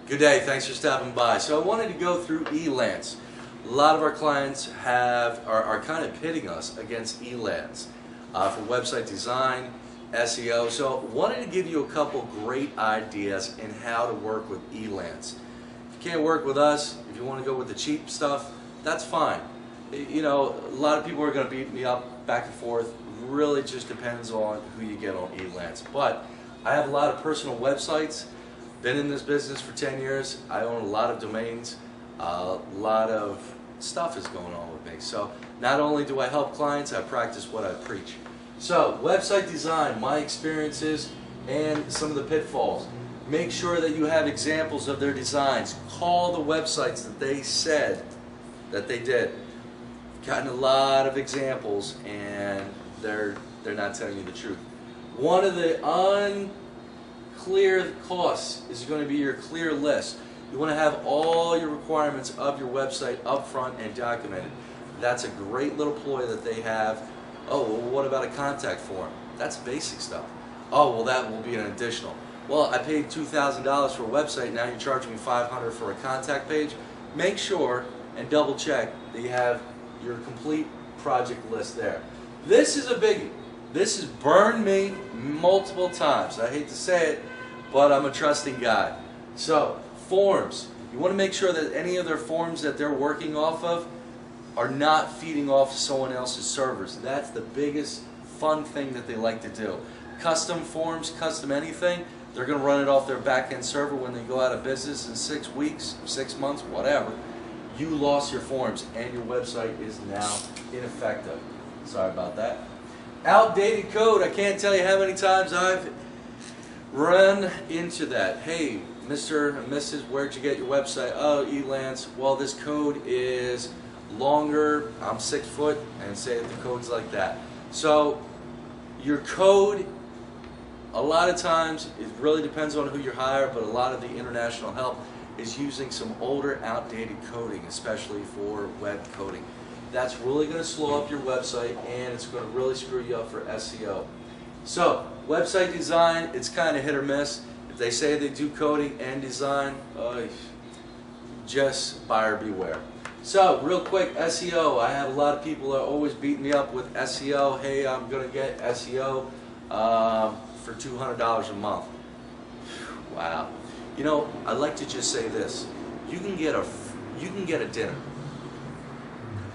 Good day, thanks for stopping by. So I wanted to go through eLance. A lot of our clients are kind of pitting us against eLance for website design, SEO. So I wanted to give you a couple great ideas in how to work with eLance. If you can't work with us, if you want to go with the cheap stuff, that's fine. You know, a lot of people are going to beat me up back and forth. Really just depends on who you get on eLance. But I have a lot of personal websites. Been in this business for 10 years. I own a lot of domains. A lot of stuff is going on with me. So not only do I help clients, I practice what I preach. So website design, my experiences and some of the pitfalls. Make sure that you have examples of their designs. Call the websites that they said that they did. Gotten a lot of examples and they're not telling you the truth. One of the unclear costs is going to be your clear list. You want to have all your requirements of your website up front and documented. That's a great little ploy that they have. Oh, well, what about a contact form? That's basic stuff. Oh, well, that will be an additional. Well, I paid $2,000 for a website, now you're charging me $500 for a contact page. Make sure and double check that you have your complete project list there. This is a biggie. This has burned me multiple times. I hate to say it, but I'm a trusting guy. So, forms. You want to make sure that any of their forms that they're working off of are not feeding off someone else's servers. That's the biggest fun thing that they like to do. Custom forms, custom anything, they're going to run it off their back-end server when they go out of business in 6 weeks, 6 months, whatever. You lost your forms and your website is now ineffective. Sorry about that. Outdated code. I can't tell you how many times I've run into that. Hey, Mr. and Mrs., where'd you get your website? Oh, eLance. Well, this code is longer. I'm 6 foot and say that the code's like that. So your code, a lot of times, it really depends on who you hire, but a lot of the international help is using some older, outdated coding, especially for web coding. That's really going to slow up your website and it's going to really screw you up for SEO. So, website design, it's kind of hit or miss. If they say they do coding and design, just buyer beware. So, real quick, SEO. I have a lot of people that are always beating me up with SEO. Hey, I'm going to get SEO for $200 a month. Wow. You know, I like to just say this. You can get a dinner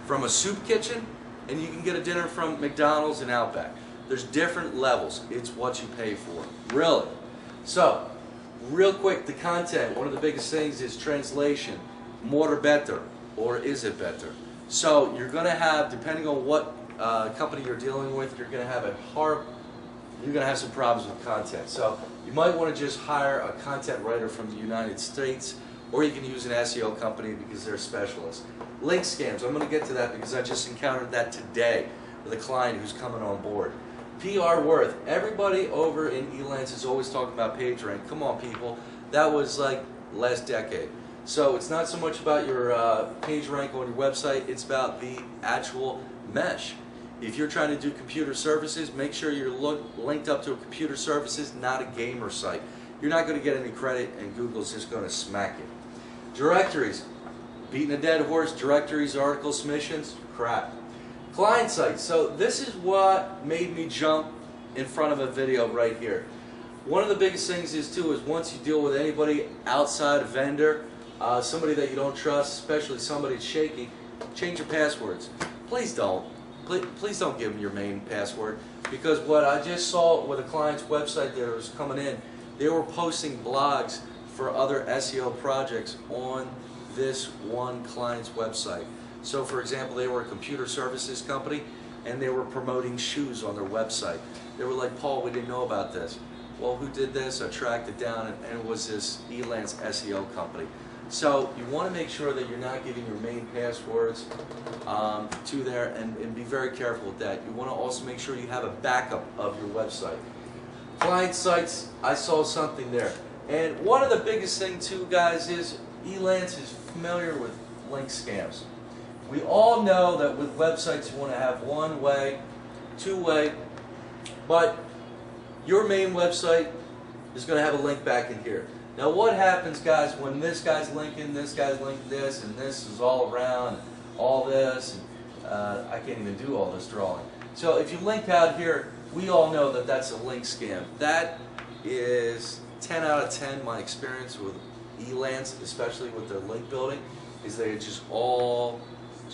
from a soup kitchen, and you can get a dinner from McDonald's and Outback. There's different levels. It's what you pay for. Really. So, real quick, the content. One of the biggest things is translation. More or better, or is it better? So, you're going to have, depending on what company you're dealing with, you're going to have some problems with content. So, you might want to just hire a content writer from the United States, or you can use an SEO company because they're specialists. Link scams, I'm going to get to that because I just encountered that today with a client who's coming on board. PR worth, everybody over in eLance is always talking about page rank. Come on people, that was like last decade. So it's not so much about your page rank on your website, it's about the actual mesh. If you're trying to do computer services, make sure you're linked up to a computer services, not a gamer site. You're not going to get any credit and Google's just going to smack you. Directories, beating a dead horse. Directories, article submissions, crap. Client sites, so this is what made me jump in front of a video right here. One of the biggest things is once you deal with anybody outside a vendor, somebody that you don't trust, especially somebody shaky, change your passwords. Please don't. Please don't give them your main password, because what I just saw with a client's website that was coming in, they were posting blogs for other SEO projects on this one client's website. So for example, they were a computer services company and they were promoting shoes on their website. They were like, Paul, we didn't know about this. Well, who did this? I tracked it down and it was this eLance SEO company. So you want to make sure that you're not giving your main passwords to there and be very careful with that. You want to also make sure you have a backup of your website. Client sites, I saw something there. And one of the biggest things too, guys, is eLance is familiar with link scams. We all know that with websites you want to have one-way, two-way, but your main website is going to have a link back in here. Now what happens, guys, when this guy's linking this, and this is all around, all this, and I can't even do all this drawing. So if you link out here, we all know that that's a link scam. That is 10 out of 10 my experience with eLance, especially with their link building, is they're just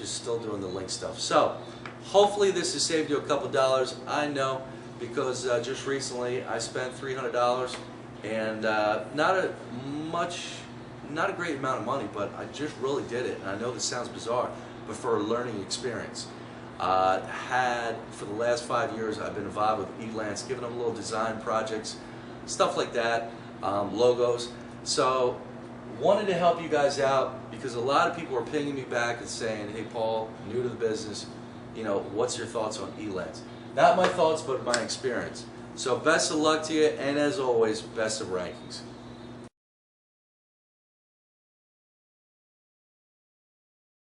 still doing the link stuff. So hopefully this has saved you a couple dollars. I know, because just recently I spent $300 and not a great amount of money, but I just really did it. And I know this sounds bizarre, but for a learning experience. For the last 5 years I've been involved with eLance, giving them little design projects, stuff like that, logos. So wanted to help you guys out, because a lot of people are pinging me back and saying, hey Paul, new to the business, what's your thoughts on eLance? Not my thoughts, but my experience. So best of luck to you, and as always, best of rankings.